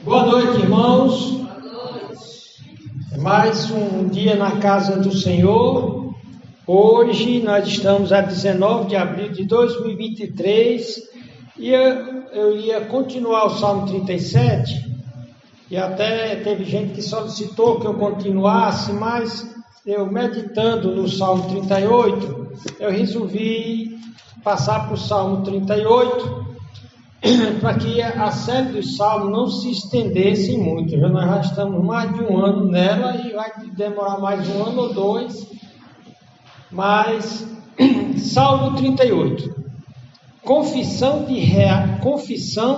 Boa noite, irmãos. Mais um dia na casa do Senhor. Hoje nós estamos a 19 de abril de 2023 e eu ia continuar o Salmo 37 e até teve gente que solicitou que eu continuasse, mas eu meditando no Salmo 38, eu resolvi passar para o Salmo 38 para que a série dos Salmos não se estendesse muito. Nós já estamos mais de um ano nela e vai demorar mais um ano ou dois. Mas, Salmo 38. Confissão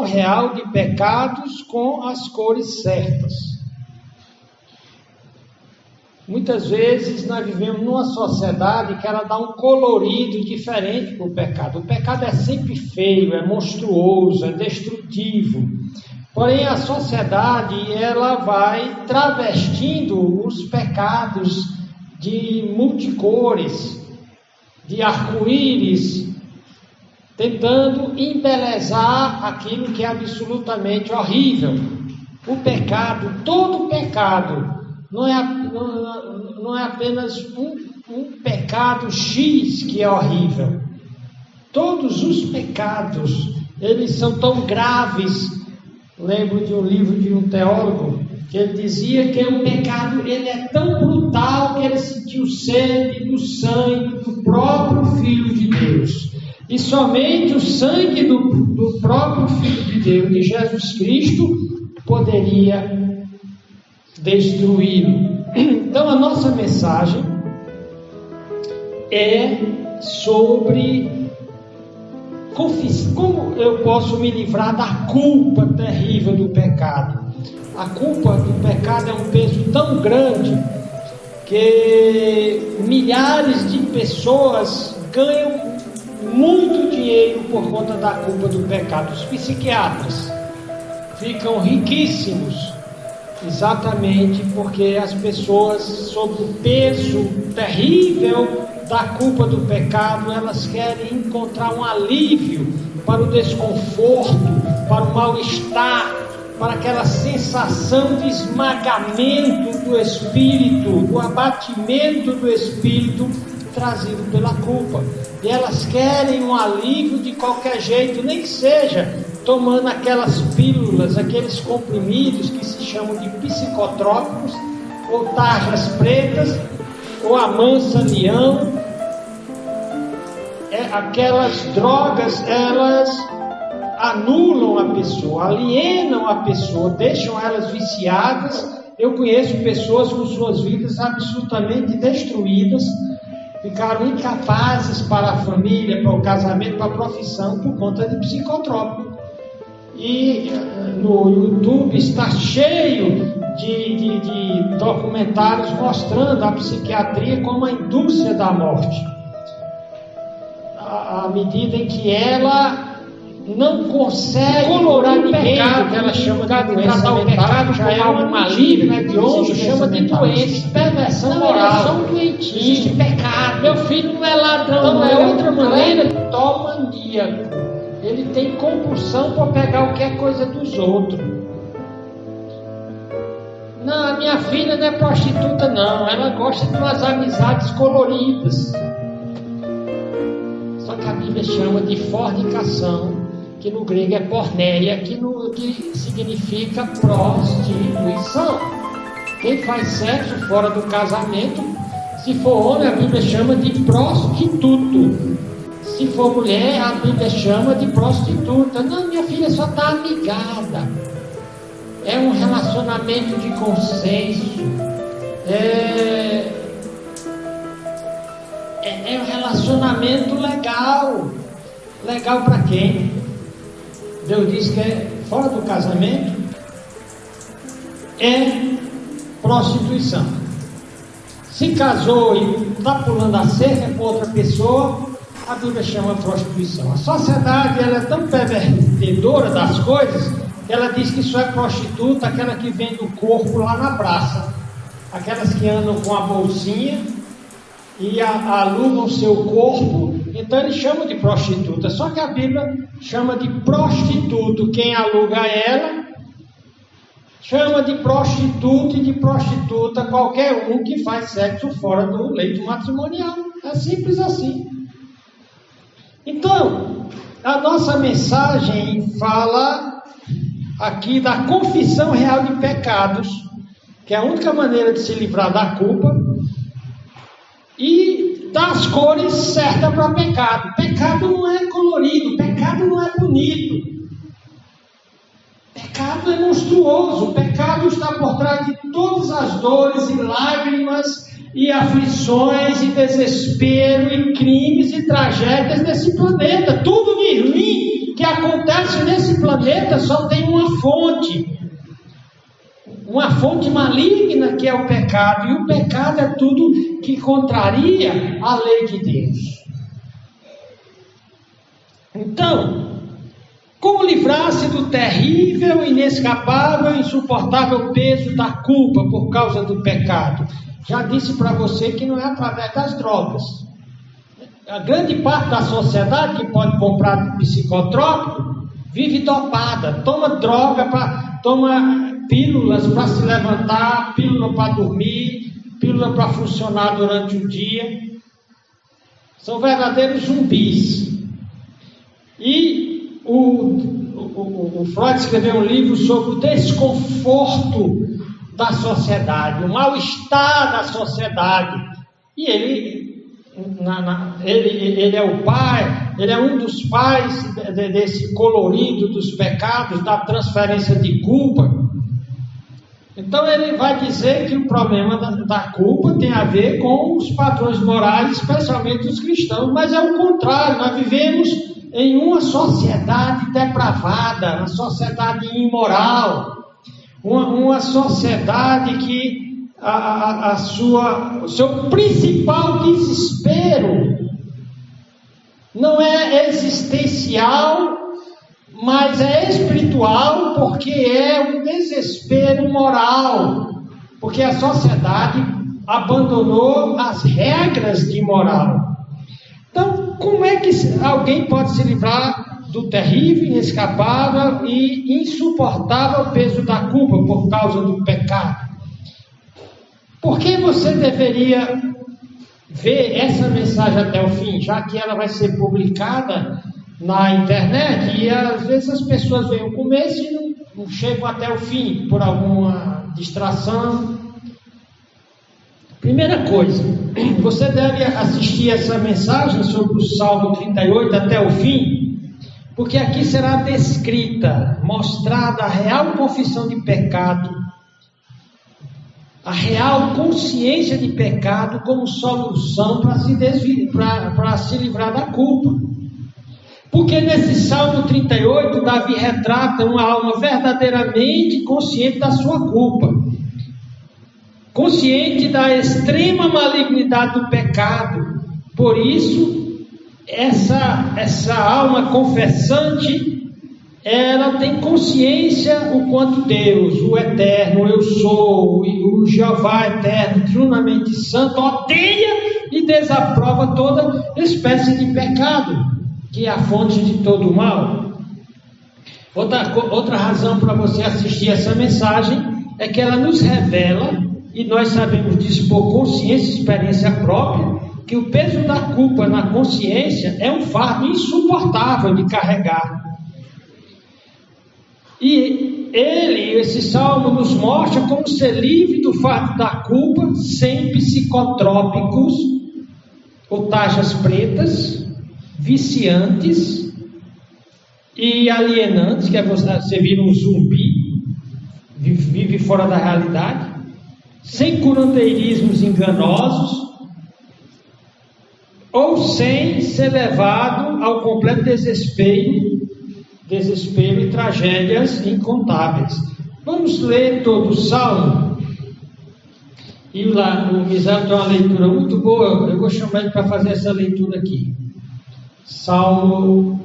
real de pecados com as cores certas. Muitas vezes nós vivemos numa sociedade que ela dá um colorido diferente para o pecado. O pecado é sempre feio, é monstruoso, é destrutivo. Porém, a sociedade ela vai travestindo os pecados de multicores, de arco-íris, tentando embelezar aquilo que é absolutamente horrível. O pecado, todo pecado, não é apenas um pecado X que é horrível. Todos os pecados, eles são tão graves. Lembro de um livro de um teólogo que ele dizia que o pecado ele é tão brutal que ele sentiu sede do sangue do próprio Filho de Deus. E somente o sangue do próprio Filho de Deus, de Jesus Cristo, poderia destruí-lo. Então a nossa mensagem é sobre como eu posso me livrar da culpa terrível do pecado. A culpa do pecado é um peso tão grande que milhares de pessoas ganham muito dinheiro por conta da culpa do pecado. Os psiquiatras ficam riquíssimos exatamente porque as pessoas, sob o peso terrível da culpa do pecado, elas querem encontrar um alívio para o desconforto, para o mal-estar, para aquela sensação de esmagamento do espírito, do abatimento do espírito trazido pela culpa. E elas querem um alívio de qualquer jeito, nem que seja tomando aquelas pílulas, aqueles comprimidos que se chamam de psicotrópicos, ou tarjas pretas, ou amansa-leão. Aquelas drogas, elas anulam a pessoa, alienam a pessoa, deixam elas viciadas. Eu conheço pessoas com suas vidas absolutamente destruídas, ficaram incapazes para a família, para o casamento, para a profissão, por conta de psicotrópico. E no YouTube está cheio de documentários mostrando a psiquiatria como a indústria da morte. À medida em que ela não consegue colorar ninguém, que ela chama de doença mental, já é algo maligno, hediondo, chama de doença, perversão moral, são doentios, existe pecado. Meu filho não é ladrão, não é outra maneira, tomaníaco. Ele tem compulsão por pegar qualquer coisa dos outros. Não, a minha filha não é prostituta não, ela gosta de umas amizades coloridas. Só que a Bíblia chama de fornicação, que no grego é porneia, que significa prostituição. Quem faz sexo fora do casamento, se for homem, a Bíblia chama de prostituto. Se for mulher, a Bíblia chama de prostituta. Não, minha filha só está amigada. É um relacionamento de consenso. É um relacionamento legal. Legal para quem? Deus diz que é fora do casamento. É prostituição. Se casou e está pulando a cerca com outra pessoa, a Bíblia chama prostituição. A sociedade ela é tão pervertedora das coisas que ela diz que só é prostituta aquela que vende o corpo lá na praça. Aquelas que andam com a bolsinha e alugam seu corpo, então eles chamam de prostituta. Só que a Bíblia chama de prostituto quem aluga ela chama de prostituta e de prostituta qualquer um que faz sexo fora do leito matrimonial. É simples assim. Então, a nossa mensagem fala aqui da confissão real de pecados, que é a única maneira de se livrar da culpa, e das cores certas para pecado. Pecado não é colorido, pecado não é bonito. Pecado é monstruoso. O pecado está por trás de todas as dores e lágrimas e aflições e desespero e crimes e tragédias desse planeta. Tudo de ruim que acontece nesse planeta só tem uma fonte maligna, que é o pecado. E o pecado é tudo que contraria a lei de Deus. Então, como livrar-se do terrível, inescapável, insuportável peso da culpa por causa do pecado? Já disse para você que não é através das drogas. A grande parte da sociedade que pode comprar psicotrópico vive dopada, toma droga, toma pílulas para se levantar, pílula para dormir, pílula para funcionar durante o dia. São verdadeiros zumbis. E o Freud escreveu um livro sobre o desconforto da sociedade, o mal-estar da sociedade. E ele é o pai, ele é um dos pais desse colorido dos pecados, da transferência de culpa. Então ele vai dizer que o problema da culpa tem a ver com os padrões morais, especialmente os cristãos, mas é o contrário. Nós vivemos em uma sociedade depravada, uma sociedade imoral, uma sociedade que o seu principal desespero não é existencial, mas é espiritual, porque é um desespero moral, porque a sociedade abandonou as regras de moral. Então, como é que alguém pode se livrar do terrível, inescapável e insuportável peso da culpa por causa do pecado? Por que você deveria ver essa mensagem até o fim, já que ela vai ser publicada na internet e às vezes as pessoas veem o começo e não chegam até o fim por alguma distração? Primeira coisa, você deve assistir essa mensagem sobre o Salmo 38 até o fim, porque aqui será descrita, mostrada a real confissão de pecado, a real consciência de pecado como solução para se livrar da culpa. Porque nesse Salmo 38, Davi retrata uma alma verdadeiramente consciente da sua culpa, consciente da extrema malignidade do pecado. Por isso, essa alma confessante, ela tem consciência o quanto Deus, o Eterno, eu sou, o Jeová Eterno, trunamente santo, odeia e desaprova toda espécie de pecado, que é a fonte de todo o mal. Outra razão para você assistir essa mensagem é que ela nos revela, e nós sabemos disso por consciência e experiência própria, que o peso da culpa na consciência é um fardo insuportável de carregar. E esse salmo nos mostra como ser livre do fardo da culpa, sem psicotrópicos ou taxas pretas, viciantes e alienantes, que é você vira um zumbi, vive fora da realidade, sem curandeirismos enganosos, ou sem ser levado ao completo desespero e tragédias incontáveis. Vamos ler todo o Salmo. E lá, o Misael tem uma leitura muito boa, eu vou chamar ele para fazer essa leitura aqui. Salmo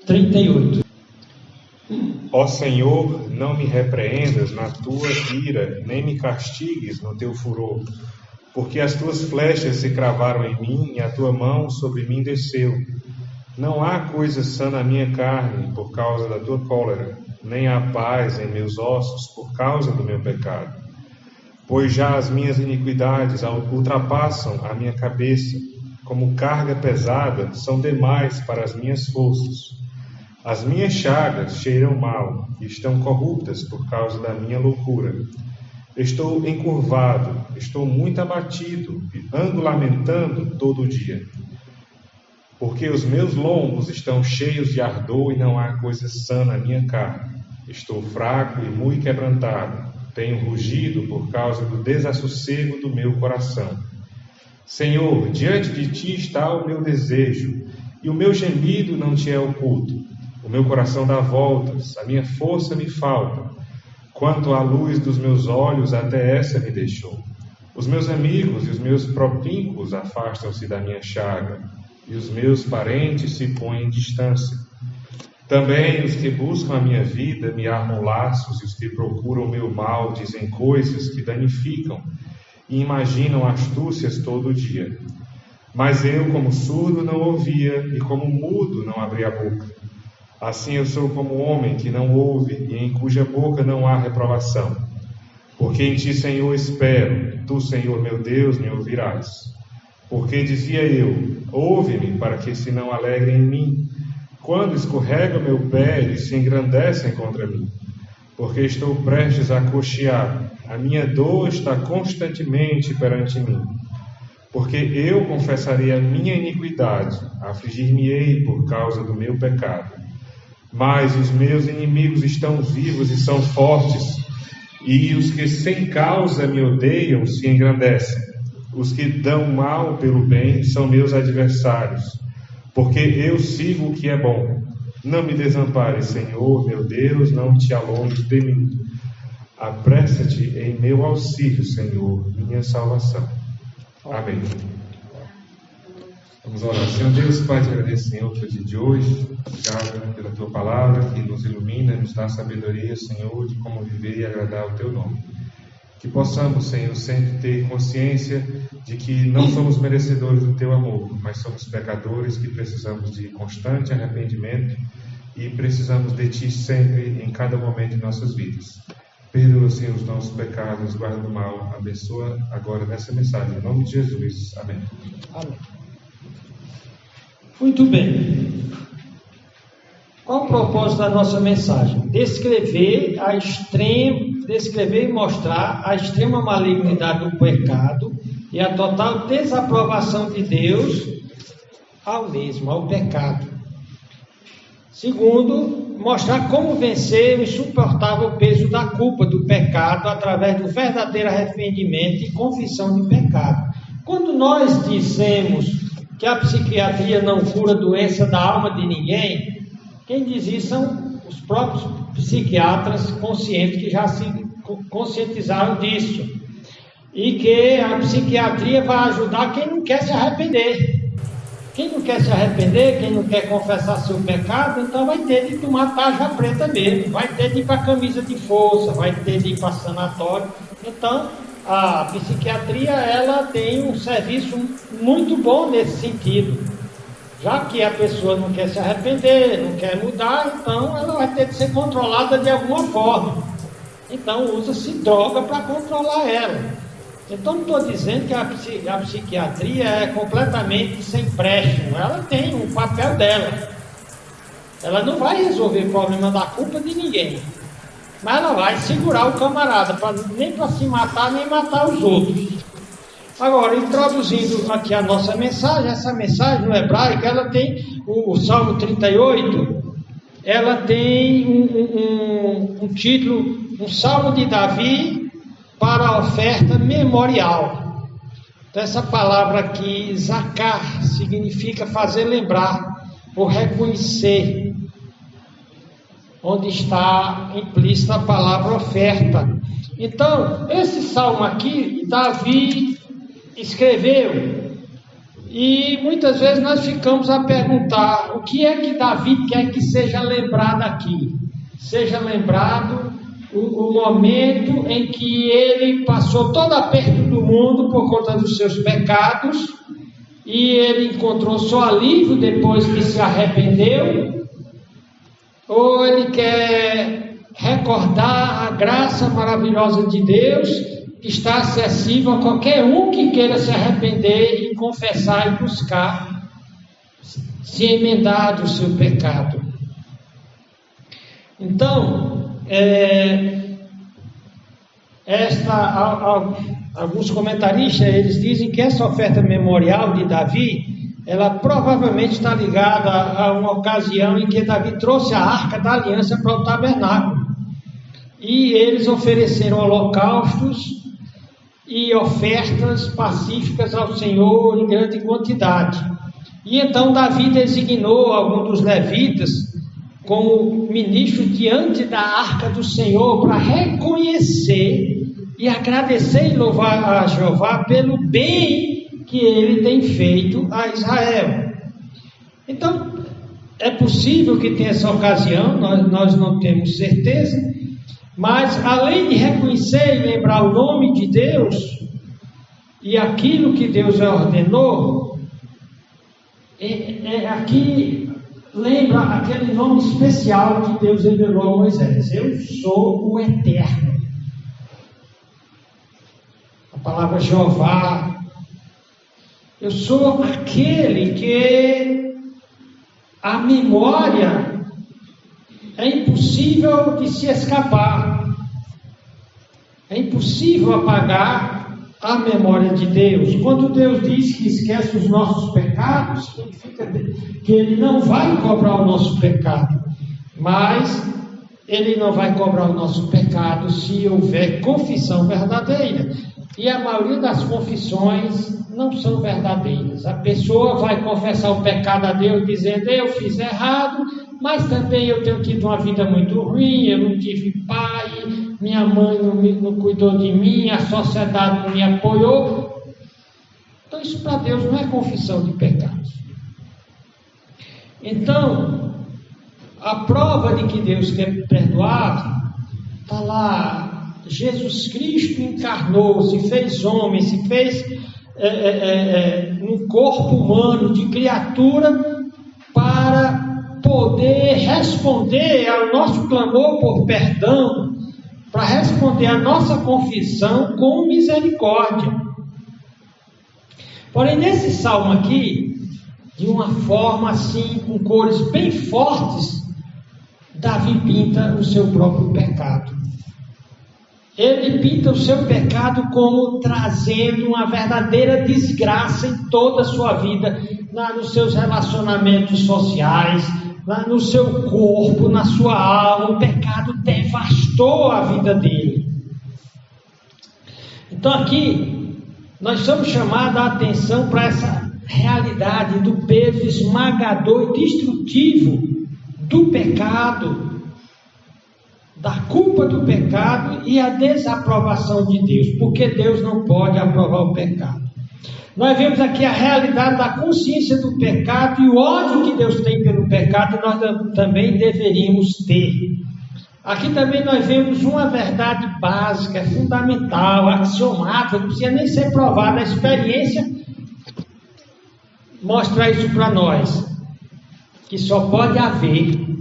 38. Ó Senhor, não me repreendas na tua ira, nem me castigues no teu furor, porque as tuas flechas se cravaram em mim e a tua mão sobre mim desceu. Não há coisa sã na minha carne por causa da tua cólera. nem há paz em meus ossos por causa do meu pecado. Pois já as minhas iniquidades ultrapassam a minha cabeça, como carga pesada, são demais para as minhas forças. As minhas chagas cheiram mal e estão corruptas por causa da minha loucura. Estou encurvado, estou muito abatido, ando lamentando todo o dia. Porque os meus lombos estão cheios de ardor e não há coisa sã na minha carne. Estou fraco e muito quebrantado. Tenho rugido por causa do desassossego do meu coração. Senhor, diante de ti está o meu desejo, e o meu gemido não te é oculto. O meu coração dá voltas, a minha força me falta. Quanto à luz dos meus olhos, até essa me deixou. Os meus amigos e os meus propíncos afastam-se da minha chaga, e os meus parentes se põem em distância. Também os que buscam a minha vida me armam laços, e os que procuram o meu mal dizem coisas que danificam, e imaginam astúcias todo o dia. Mas eu, como surdo, não ouvia, e como mudo, não abria a boca. Assim eu sou como homem que não ouve, e em cuja boca não há reprovação. Porque em ti, Senhor, espero, tu, Senhor meu Deus, me ouvirás. Porque dizia eu, ouve-me, para que se não alegrem em mim, quando escorrega o meu pé, eles se engrandecem contra mim. Porque estou prestes a coxear, a minha dor está constantemente perante mim. Porque eu confessarei a minha iniquidade, afligir-me-ei por causa do meu pecado. Mas os meus inimigos estão vivos e são fortes, e os que sem causa me odeiam se engrandecem. Os que dão mal pelo bem são meus adversários, porque eu sigo o que é bom. Não me desampares, Senhor, meu Deus, não te alonges de mim. Apressa-te em meu auxílio, Senhor, minha salvação. Amém. Vamos orar. Senhor Deus, Pai, te agradeço, Senhor, pelo dia de hoje. Obrigado pela Tua palavra que nos ilumina, nos dá sabedoria, Senhor, de como viver e agradar o Teu nome. Que possamos, Senhor, sempre ter consciência de que não somos merecedores do Teu amor, mas somos pecadores que precisamos de constante arrependimento e precisamos de Ti sempre, em cada momento de nossas vidas. Perdoa, Senhor, os nossos pecados, guarda do mal, abençoa agora nessa mensagem. Em nome de Jesus. Amém. Amém. Muito bem. Qual o propósito da nossa mensagem? Descrever e mostrar a extrema malignidade do pecado e a total desaprovação de Deus ao pecado. Segundo, mostrar como vencer o insuportável peso da culpa do pecado através do verdadeiro arrependimento e confissão de pecado. Quando nós dizemos que a psiquiatria não cura doença da alma de ninguém, quem diz isso são os próprios psiquiatras conscientes que já se conscientizaram disso. E que a psiquiatria vai ajudar quem não quer se arrepender. Quem não quer se arrepender, quem não quer confessar seu pecado, então vai ter de tomar tarja preta mesmo, vai ter de ir para camisa de força, vai ter de ir para sanatório. Então, a psiquiatria, ela tem um serviço muito bom nesse sentido. Já que a pessoa não quer se arrepender, não quer mudar, então ela vai ter de ser controlada de alguma forma. Então usa-se droga para controlar ela. Então não estou dizendo que a psiquiatria é completamente sem préstimo. Ela tem um papel dela. Ela não vai resolver o problema da culpa de ninguém. Mas ela vai segurar o camarada, nem para se matar, nem matar os outros. Agora, introduzindo aqui a nossa mensagem, essa mensagem no hebraico, ela tem o Salmo 38, ela tem um título, um Salmo de Davi para a oferta memorial. Então, essa palavra aqui, zakar, significa fazer lembrar ou reconhecer, onde está implícita a palavra oferta. Então, esse salmo aqui, Davi escreveu, e muitas vezes nós ficamos a perguntar, o que é que Davi quer que seja lembrado aqui? Seja lembrado o momento em que ele passou todo aperto do mundo por conta dos seus pecados, e ele encontrou só alívio depois que se arrependeu, ou ele quer recordar a graça maravilhosa de Deus, que está acessível a qualquer um que queira se arrepender e confessar e buscar se emendar do seu pecado. Então, alguns comentaristas, eles dizem que essa oferta memorial de Davi, ela provavelmente está ligada a uma ocasião em que Davi trouxe a arca da aliança para o tabernáculo. E eles ofereceram holocaustos e ofertas pacíficas ao Senhor em grande quantidade. E então Davi designou algum dos levitas como ministro diante da arca do Senhor para reconhecer e agradecer e louvar a Jeová pelo bem que ele tem feito a Israel. Então, é possível que tenha essa ocasião, nós não temos certeza, mas além de reconhecer e lembrar o nome de Deus e aquilo que Deus ordenou, aqui lembra aquele nome especial que Deus revelou a Moisés: eu sou o Eterno. A palavra Jeová, eu sou aquele que a memória é impossível de se escapar, é impossível apagar a memória de Deus. Quando Deus diz que esquece os nossos pecados, significa que Ele não vai cobrar o nosso pecado, mas Ele não vai cobrar o nosso pecado se houver confissão verdadeira. E a maioria das confissões não são verdadeiras. A pessoa vai confessar o pecado a Deus dizendo: eu fiz errado, mas também eu tenho tido uma vida muito ruim, eu não tive pai, minha mãe não cuidou de mim, a sociedade não me apoiou. Então isso para Deus não é confissão de pecados. Então, a prova de que Deus quer perdoar está lá. Jesus Cristo encarnou, se fez homem, se fez um corpo humano de criatura para poder responder ao nosso clamor por perdão, para responder à nossa confissão com misericórdia. Porém, nesse salmo aqui, de uma forma assim, com cores bem fortes, Davi pinta o seu próprio pecado. Ele pinta o seu pecado como trazendo uma verdadeira desgraça em toda a sua vida, nos seus relacionamentos sociais, no seu corpo, na sua alma. O pecado devastou a vida dele. Então aqui, nós somos chamados a atenção para essa realidade do peso esmagador e destrutivo do pecado, da culpa do pecado e a desaprovação de Deus, porque Deus não pode aprovar o pecado. Nós vemos aqui a realidade da consciência do pecado e o ódio que Deus tem pelo pecado, nós também deveríamos ter. Aqui também nós vemos uma verdade básica, fundamental, axiomática, não precisa nem ser provada, a experiência mostra isso para nós, que só pode haver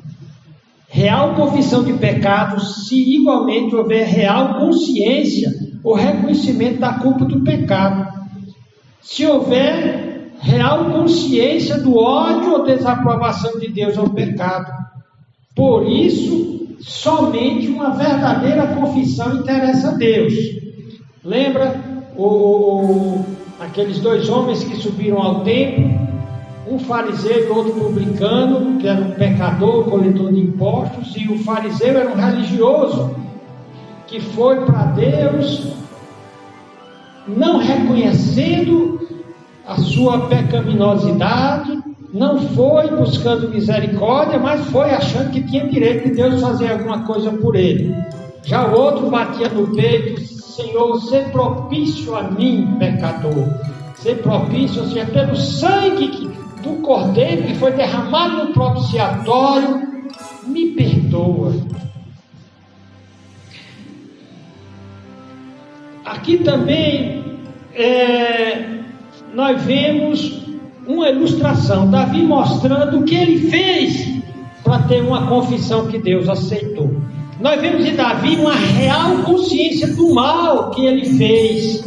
real confissão de pecados se igualmente houver real consciência ou reconhecimento da culpa do pecado. Se houver real consciência do ódio ou desaprovação de Deus ao pecado. Por isso, somente uma verdadeira confissão interessa a Deus. Lembra aqueles dois homens que subiram ao templo? Um fariseu e outro publicano, que era um pecador, coletor de impostos, e o fariseu era um religioso, que foi para Deus, não reconhecendo a sua pecaminosidade, não foi buscando misericórdia, mas foi achando que tinha direito de Deus fazer alguma coisa por ele. Já o outro batia no peito: Senhor, sê propício a mim, pecador. Sê propício, ou seja, pelo sangue do Cordeiro que foi derramado no propiciatório, me perdoa. Aqui também nós vemos uma ilustração, Davi mostrando o que ele fez para ter uma confissão que Deus aceitou. nós vemos em Davi uma real consciência do mal que ele fez.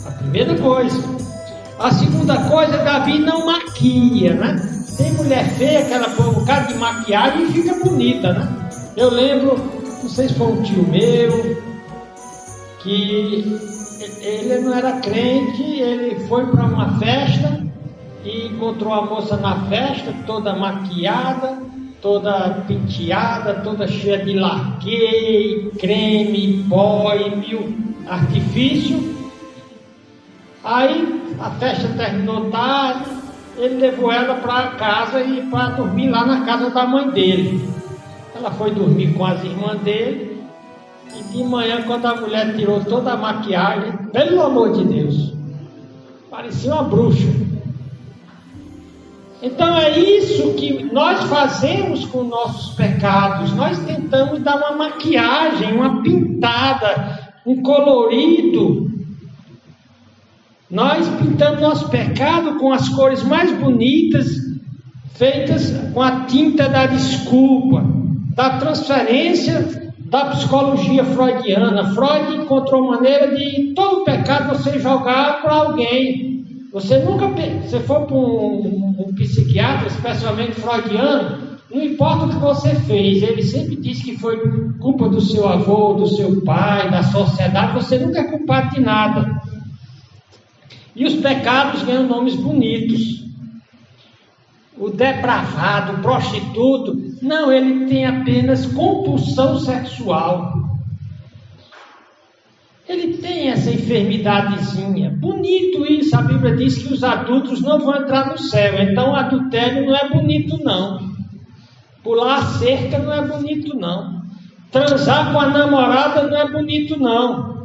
A primeira coisa. A segunda coisa, Davi não maquia, né? Tem mulher feia que ela põe um bocado de maquiagem e fica bonita, né? Eu lembro, não sei se foi um tio meu, que ele não era crente, ele foi para uma festa e encontrou a moça na festa, toda maquiada, toda penteada, toda cheia de laque, creme, pó e mil artifícios. Aí a festa terminou tarde, ele levou ela para casa e para dormir lá na casa da mãe dele. Ela foi dormir com as irmãs dele e de manhã, quando a mulher tirou toda a maquiagem, pelo amor de Deus, parecia uma bruxa. Então é isso que nós fazemos com nossos pecados. Nós tentamos dar uma maquiagem, uma pintada, um colorido. Nós pintamos nosso pecado com as cores mais bonitas, feitas com a tinta da desculpa, da transferência da psicologia freudiana. Freud encontrou maneira de todo pecado você jogar para alguém. Você nunca, se for para um psiquiatra, especialmente freudiano, não importa o que você fez, ele sempre diz que foi culpa do seu avô, do seu pai, da sociedade. Você nunca é culpado de nada. E os pecados ganham nomes bonitos. O depravado, o prostituto, não, ele tem apenas compulsão sexual. Ele tem essa enfermidadezinha. Bonito isso, a Bíblia diz que os adultos não vão entrar no céu. Então, adultério não é bonito, não. Pular a cerca não é bonito, não. Transar com a namorada não é bonito, não.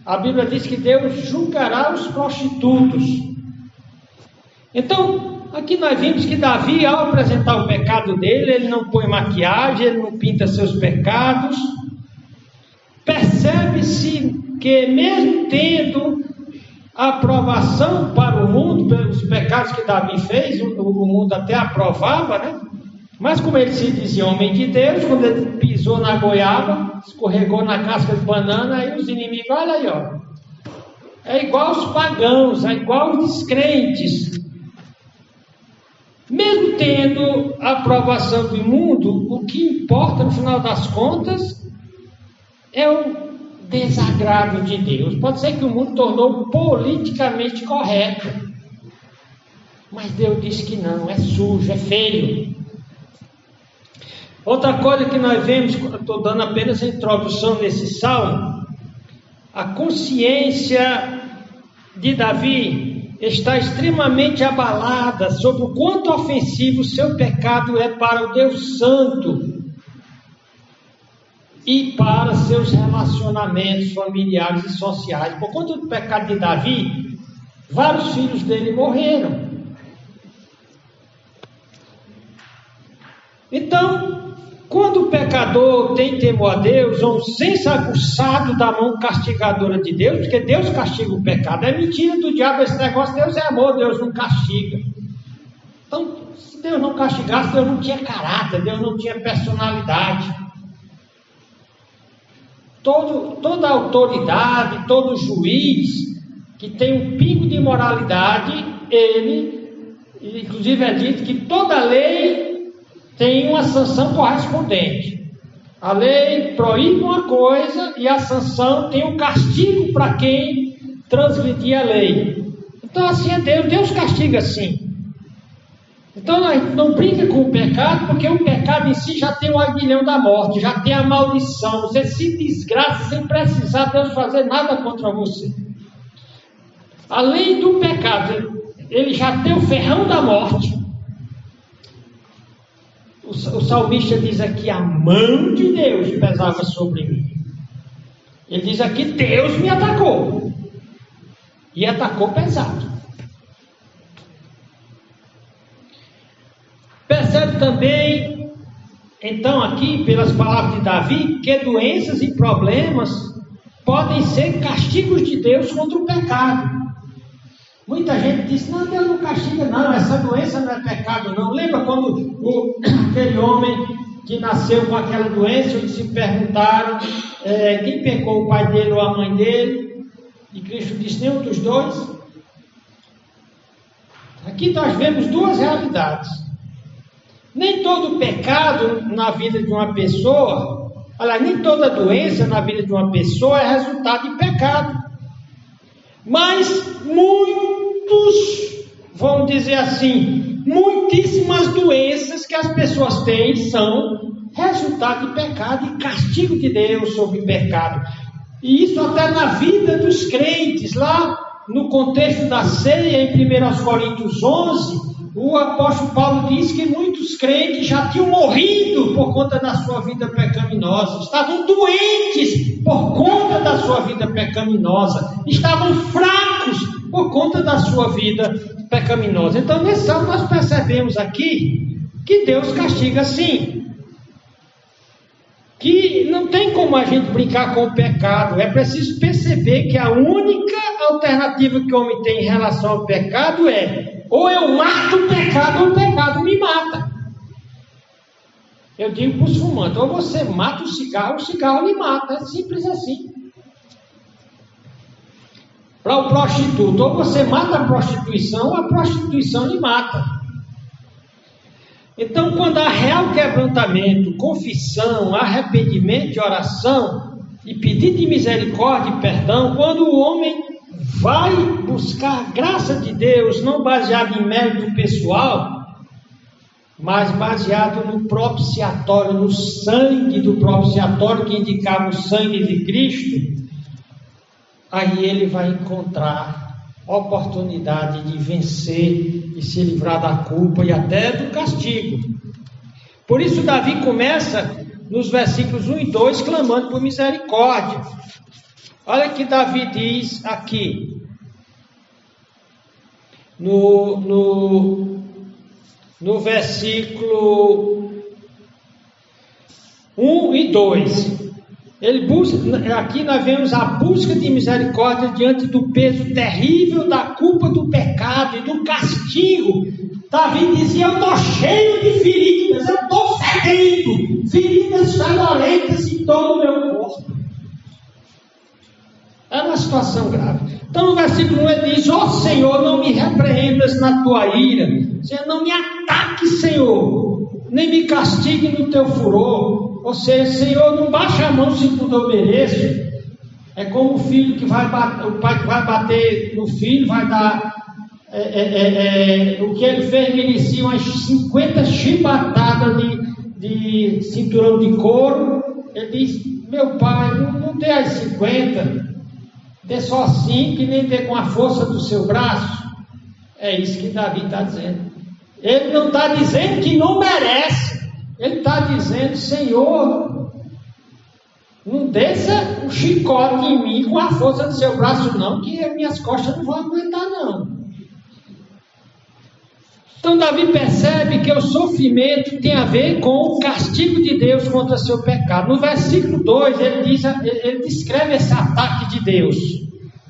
A Bíblia diz que Deus julgará os prostitutos. Então, aqui nós vimos que Davi, ao apresentar o pecado dele, ele não põe maquiagem, ele não pinta seus pecados. Percebe-se que mesmo tendo aprovação para o mundo, pelos pecados que Davi fez, o mundo até aprovava, né? Mas como ele se dizia homem de Deus, quando ele pisou na goiaba, escorregou na casca de banana, aí os inimigos, olha aí, ó. É igual aos pagãos, é igual aos descrentes. Mesmo tendo a aprovação do mundo, o que importa no final das contas é o desagrado de Deus. Pode ser que o mundo tornou politicamente correto, mas Deus disse que não, é sujo, é feio. Outra coisa que nós vemos, estou dando apenas a introdução nesse salmo, a consciência de Davi está extremamente abalada sobre o quanto ofensivo o seu pecado é para o Deus Santo e para seus relacionamentos familiares e sociais. Por conta do pecado de Davi, vários filhos dele morreram. Então, quando o pecador tem temor a Deus, ou um senso aguçado da mão castigadora de Deus, porque Deus castiga o pecado, é mentira do diabo esse negócio, Deus é amor, Deus não castiga. Então, se Deus não castigasse, Deus não tinha caráter, Deus não tinha personalidade. Toda autoridade, todo juiz que tem um pingo de moralidade, ele, inclusive é dito que toda lei tem uma sanção correspondente. A lei proíbe uma coisa e a sanção tem um castigo para quem transgredir a lei. Então assim é Deus, Deus castiga assim. Então não brinca com o pecado, porque o pecado em si já tem o aguilhão da morte, já tem a maldição. Você se desgraça sem precisar Deus fazer nada contra você. Além do pecado, ele já tem o ferrão da morte. O salmista diz aqui, a mão de Deus pesava sobre mim. Ele diz aqui, Deus me atacou. E atacou pesado. Percebe também, então aqui, pelas palavras de Davi, que doenças e problemas podem ser castigos de Deus contra o pecado. Muita gente diz, não, Deus não castiga não, essa doença não é pecado não. Lembra quando aquele homem que nasceu com aquela doença, onde se perguntaram quem pecou, o pai dele ou a mãe dele, e Cristo disse: nenhum dos dois. Aqui nós vemos duas realidades. Nem todo pecado na vida de uma pessoa, aliás, nem toda doença na vida de uma pessoa é resultado de pecado. Mas muitos, vamos dizer assim, muitíssimas doenças que as pessoas têm são resultado de pecado e castigo de Deus sobre o pecado. E isso até na vida dos crentes, lá no contexto da ceia, em 1 Coríntios 11, o apóstolo Paulo diz que muitos crentes já tinham morrido por conta da sua vida pecaminosa, estavam doentes por conta da sua vida pecaminosa, estavam fracos por conta da sua vida pecaminosa. Então, nesse salmo nós percebemos aqui que Deus castiga sim, que não tem como a gente brincar com o pecado. É preciso perceber que a única alternativa que o homem tem em relação ao pecado é: ou eu mato o pecado, ou o pecado me mata. Eu digo para os fumantes: ou você mata o cigarro lhe mata. É simples assim. Para o prostituto, ou você mata a prostituição, ou a prostituição lhe mata. Então, quando há real quebrantamento, confissão, arrependimento e oração, e pedido de misericórdia e perdão, quando o homem vai buscar a graça de Deus, não baseado em mérito pessoal, mas baseado no propiciatório, no sangue do propiciatório que indicava o sangue de Cristo, aí ele vai encontrar oportunidade de vencer e se livrar da culpa e até do castigo. Por isso Davi começa nos versículos 1 e 2 clamando por misericórdia. Olha o que Davi diz aqui no versículo 1 e 2. Ele busca, aqui nós vemos a busca de misericórdia diante do peso terrível da culpa do pecado e do castigo. Davi dizia: eu estou cheio de feridas, eu estou fedendo, feridas fedorentas em todo o meu corpo. É uma situação grave. Então no versículo 1 ele diz: ó Senhor, não me repreendas na tua ira, Senhor, não me ataque, Senhor, nem me castigue no teu furor. Ou seja, Senhor, não baixa a mão se tudo eu mereço. É como o filho que vai bater, o pai que vai bater no filho, vai dar o que ele fez merecia umas 50 chibatadas de cinturão de couro. Ele diz: meu pai, não dê as 50, dê só 5 e nem dê com a força do seu braço. É isso que Davi está dizendo. Ele não está dizendo que não merece. Ele está dizendo: Senhor, não desça um chicote em mim com a força do seu braço não, que as minhas costas não vão aguentar não. Então Davi percebe que o sofrimento tem a ver com o castigo de Deus contra seu pecado. No versículo 2 ele descreve esse ataque de Deus: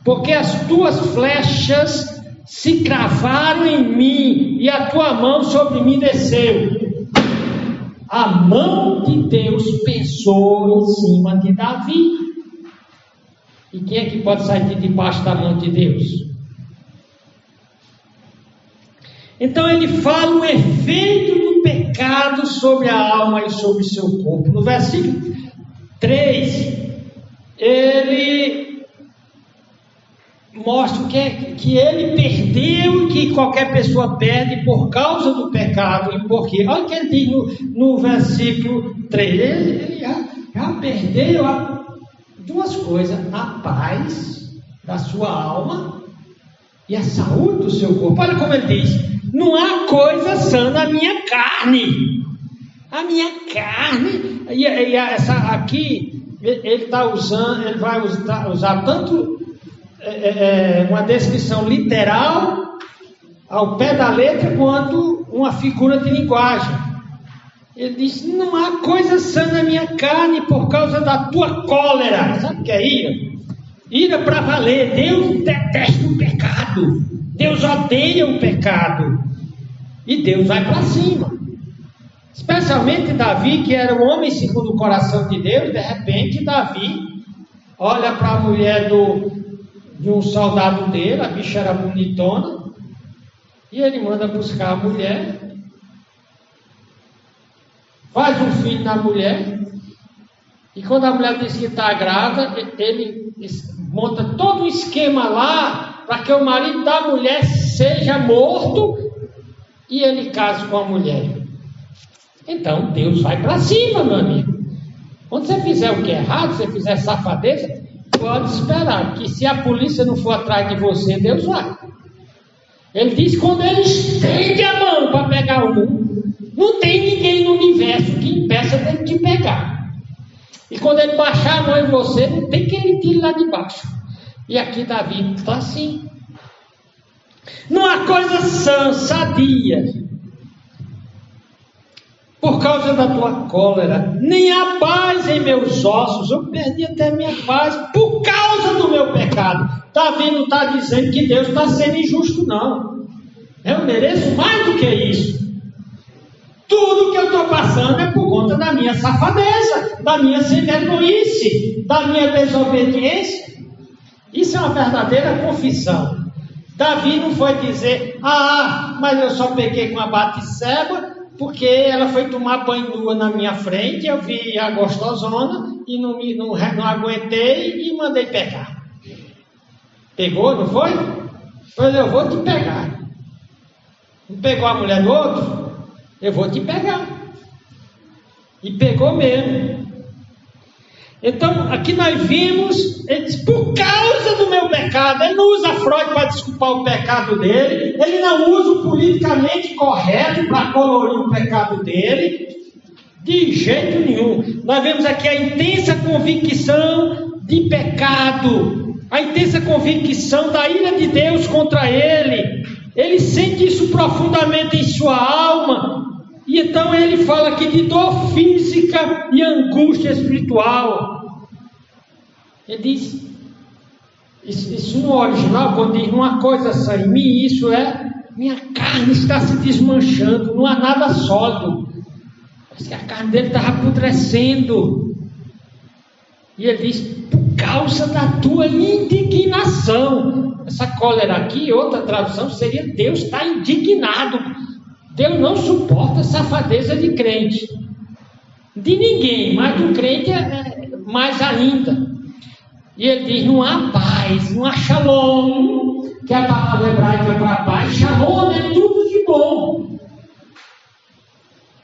porque as tuas flechas se cravaram em mim e a tua mão sobre mim desceu. A mão de Deus pesou em cima de Davi. E quem é que pode sair de debaixo da mão de Deus? Então ele fala o efeito do pecado sobre a alma e sobre o seu corpo. No versículo 3, ele mostra que ele perdeu e que qualquer pessoa perde por causa do pecado. E por quê? Olha o que ele diz no versículo 3. Ele já perdeu duas coisas: a paz da sua alma e a saúde do seu corpo. Olha como ele diz: não há coisa sã na minha carne. A minha carne. E essa aqui, ele está usando, ele vai usar tanto uma descrição literal ao pé da letra quanto uma figura de linguagem. Ele diz: não há coisa sã na minha carne por causa da tua cólera. Sabe o que é ira? Ira para valer. Deus detesta o pecado, Deus odeia o pecado, e Deus vai para cima. Especialmente Davi, que era um homem segundo o coração de Deus. De repente Davi olha para a mulher de um soldado dele, a bicha era bonitona, e ele manda buscar a mulher, faz um filho na mulher, e quando a mulher diz que está grávida, ele monta todo um esquema lá para que o marido da mulher seja morto e ele case com a mulher. Então Deus vai para cima, meu amigo. Quando você fizer o que é errado, se você fizer safadeza, pode esperar, que se a polícia não for atrás de você, Deus vai. Ele diz que quando ele estende a mão para pegar um, não tem ninguém no universo que impeça dele de pegar. E quando ele baixar a mão em você, não tem quem ele tire lá de baixo. E aqui Davi está assim. Não há coisa sã, sadia, por causa da tua cólera, nem há paz em meus ossos. Eu perdi até minha paz por causa do meu pecado. Davi não está dizendo que Deus está sendo injusto, não. Eu mereço mais do que isso. Tudo que eu estou passando é por conta da minha safadeza, da minha sem-vergonhice, da minha desobediência. Isso é uma verdadeira confissão. Davi não foi dizer, mas eu só peguei com a Batseba, porque ela foi tomar banho nua na minha frente, eu vi a gostosona e não aguentei e mandei pegar. Pegou, não foi? Pois eu vou te pegar. Não pegou a mulher do outro? Eu vou te pegar. E pegou mesmo. Então, aqui nós vimos, ele diz, por causa do meu pecado. Ele não usa Freud para desculpar o pecado dele, ele não usa o politicamente correto para colorir o pecado dele, de jeito nenhum. Nós vemos aqui a intensa convicção de pecado, a intensa convicção da ira de Deus contra ele. Ele sente isso profundamente em sua alma. E então ele fala aqui de dor física e angústia espiritual. Ele diz, isso no original, quando diz uma coisa só em mim, isso é, minha carne está se desmanchando, não há nada sólido. Parece que a carne dele está apodrecendo. E ele diz, por causa da tua indignação. Essa cólera aqui, outra tradução seria, Deus está indignado. Deus não suporta safadeza de crente. De ninguém, mas do crente mais ainda. E ele diz, não há paz, não há shalom, que é a palavra hebraica para paz. Shalom é tudo de bom.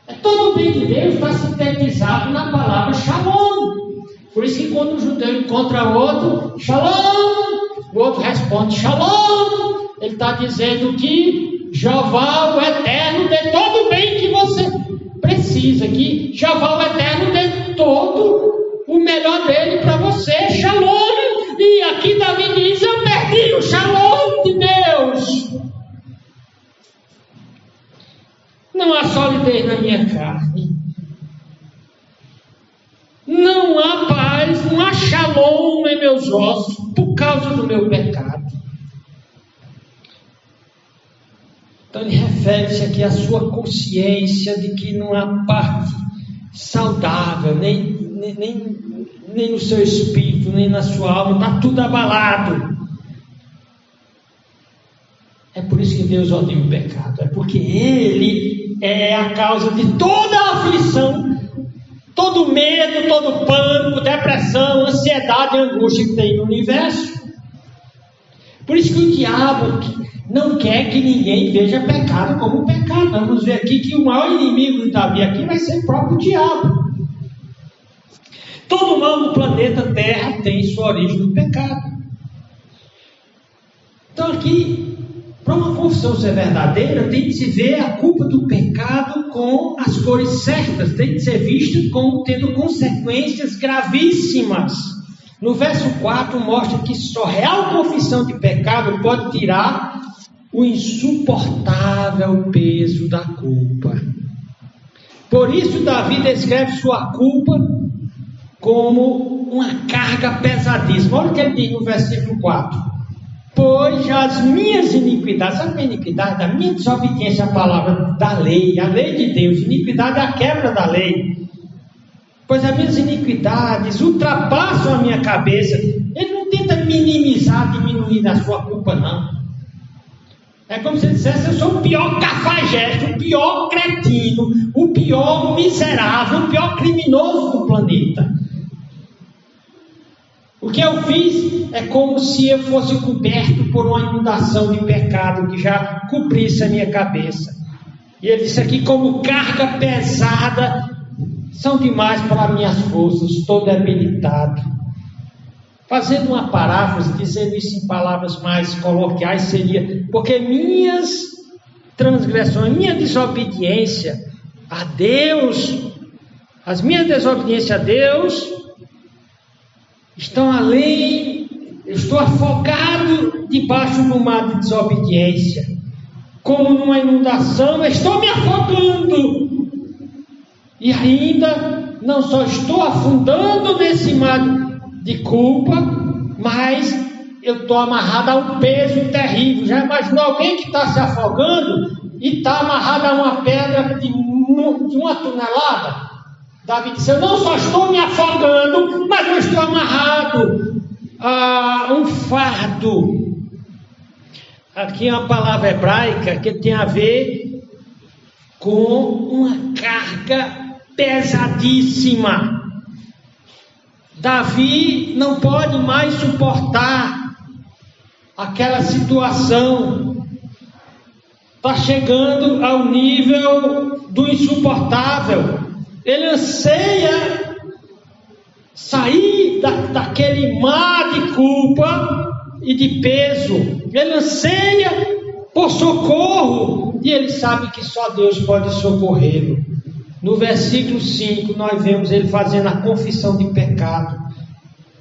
É todo o bem de Deus está sintetizado na palavra shalom. Por isso que quando um judeu encontra outro, shalom, o outro responde shalom. Ele está dizendo que Jeová, o Eterno, dê todo o bem que você precisa, que Jeová, o Eterno, dê todo o melhor dele para você, shalom. E aqui Davi diz, eu perdi o shalom de Deus. Não há solidez na minha carne. Não há paz, não há shalom em meus ossos, por causa do meu pecado. Então ele refere-se aqui à sua consciência de que não há parte saudável, nem no seu espírito, nem na sua alma, está tudo abalado. É por isso que Deus odeia o pecado, é porque Ele é a causa de toda a aflição, todo medo, todo pânico, depressão, ansiedade e angústia que tem no universo. Por isso que o diabo não quer que ninguém veja pecado como pecado. Vamos ver aqui que o maior inimigo de Davi aqui vai ser o próprio diabo. Todo mal no planeta Terra tem sua origem no pecado. Então aqui, para uma confissão ser verdadeira, tem de se ver a culpa do pecado com as cores certas, tem de ser vista como tendo consequências gravíssimas. No verso 4 mostra que só real confissão de pecado pode tirar o insuportável peso da culpa. Por isso Davi descreve sua culpa como uma carga pesadíssima. Olha o que ele diz no versículo 4. pois as minhas iniquidades, sabe a minha iniquidade? A minha desobediência à palavra da lei, a lei de Deus, iniquidade é a quebra da lei, pois as minhas iniquidades ultrapassam a minha cabeça. Ele não tenta minimizar, diminuir da sua culpa, não. É como se ele dissesse: eu sou o pior cafajeste, o pior cretino, o pior miserável, o pior criminoso do planeta. O que eu fiz é como se eu fosse coberto por uma inundação de pecado que já cobrisse a minha cabeça. E ele disse aqui: como carga pesada são demais para minhas forças, estou debilitado. Fazendo uma paráfrase, dizendo isso em palavras mais coloquiais, seria: porque minhas transgressões, minha desobediência a Deus, as minhas desobediências a Deus estão além, eu estou afogado debaixo do mar de desobediência, como numa inundação, eu estou me afogando, e ainda não só estou afundando nesse mar de culpa, mas eu estou amarrado a um peso terrível. Já imaginou alguém que está se afogando e está amarrado a uma pedra de 1 tonelada? Davi disse: eu não só estou me afogando, mas eu estou amarrado a um fardo. Aqui é uma palavra hebraica que tem a ver com uma carga pesadíssima. Davi não pode mais suportar aquela situação. Está chegando ao nível do insuportável. Ele anseia sair daquele mar de culpa e de peso. Ele anseia por socorro. E ele sabe que só Deus pode socorrê-lo. No versículo 5, nós vemos ele fazendo a confissão de pecado.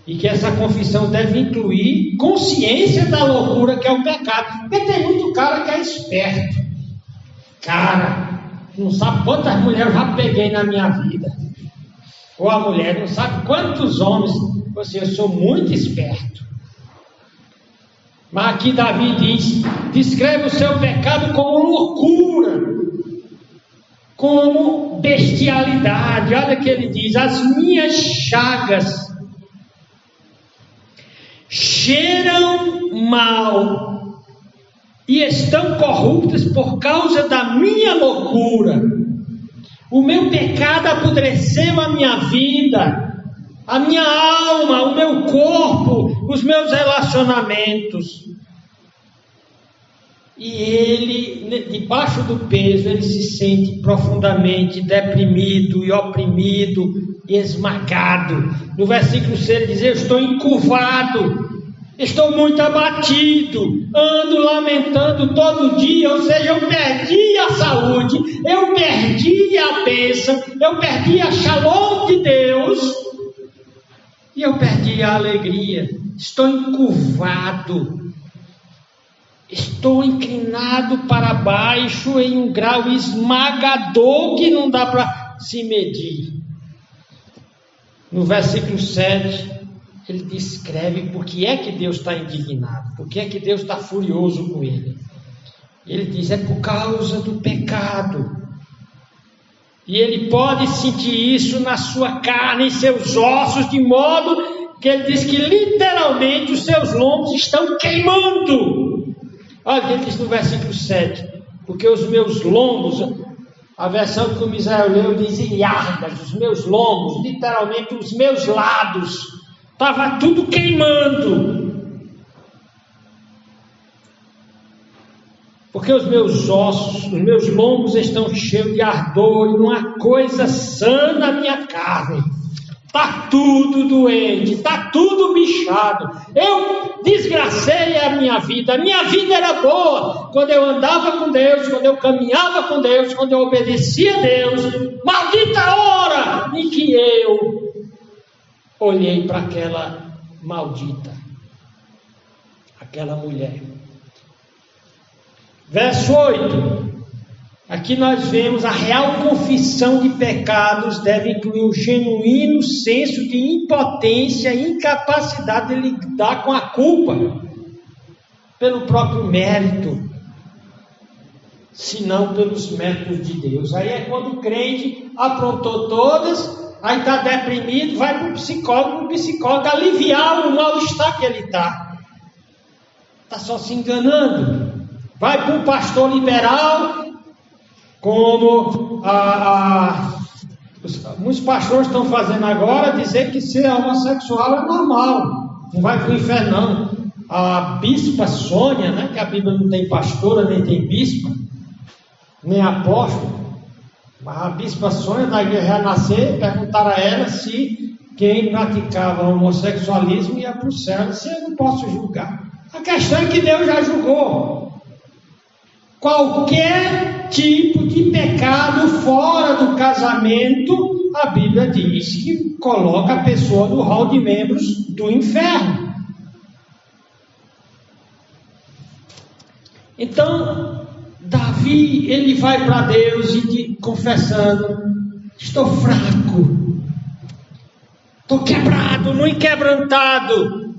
E que essa confissão deve incluir consciência da loucura que é o pecado. Porque tem muito cara que é esperto. Cara, não sabe quantas mulheres eu já peguei na minha vida. Ou a mulher não sabe quantos homens. Eu sou muito esperto. Mas aqui Davi diz: descreve o seu pecado como loucura, como bestialidade. Olha que ele diz: as minhas chagas cheiram mal e estão corruptas por causa da minha loucura. O meu pecado apodreceu a minha vida, a minha alma, o meu corpo, os meus relacionamentos. E ele, debaixo do peso, ele se sente profundamente deprimido e oprimido e esmagado. No versículo 6 ele diz: eu estou encurvado, estou muito abatido, ando lamentando todo dia. Ou seja, eu perdi a saúde, eu perdi a bênção, eu perdi a shalom de Deus e eu perdi a alegria. Estou encurvado, estou inclinado para baixo em um grau esmagador que não dá para se medir. No versículo 7, ele descreve por que é que Deus está indignado, por que é que Deus está furioso com ele. Ele diz: é por causa do pecado. E ele pode sentir isso na sua carne, em seus ossos, de modo que ele diz que literalmente os seus lombos estão queimando. Olha o que ele diz no versículo 7: porque os meus lombos, a versão que o Misael leu diz ilhargas, os meus lombos, literalmente os meus lados, estava tudo queimando. Porque os meus ossos, os meus lombos estão cheios de ardor e não há coisa sã na minha carne. Está tudo doente, está tudo bichado. Eu desgracei a minha vida era boa quando eu andava com Deus, quando eu caminhava com Deus, quando eu obedecia a Deus. Maldita hora em que eu olhei para aquela maldita, aquela mulher. Verso 8. Aqui nós vemos a real confissão de pecados deve incluir um genuíno senso de impotência e incapacidade de lidar com a culpa. pelo próprio mérito, senão pelos méritos de Deus. Aí é quando o crente aprontou todas, aí está deprimido, vai para o psicólogo aliviar o mal-estar que ele está. Está só se enganando. Vai para um pastor liberal, como muitos pastores estão fazendo agora, dizer que ser homossexual é normal, não vai para o inferno não. A bispa Sônia, né, que a Bíblia não tem pastora, nem tem bispa, nem apóstolo, mas a bispa Sônia da Igreja Renascer, perguntaram a ela se quem praticava homossexualismo ia para o céu. Se eu não posso julgar. A questão é que Deus já julgou. Qualquer tipo de pecado fora do casamento, a Bíblia diz que coloca a pessoa no rol de membros do inferno. Então, Davi, ele vai para Deus e confessando: estou fraco, estou quebrado, não inquebrantado.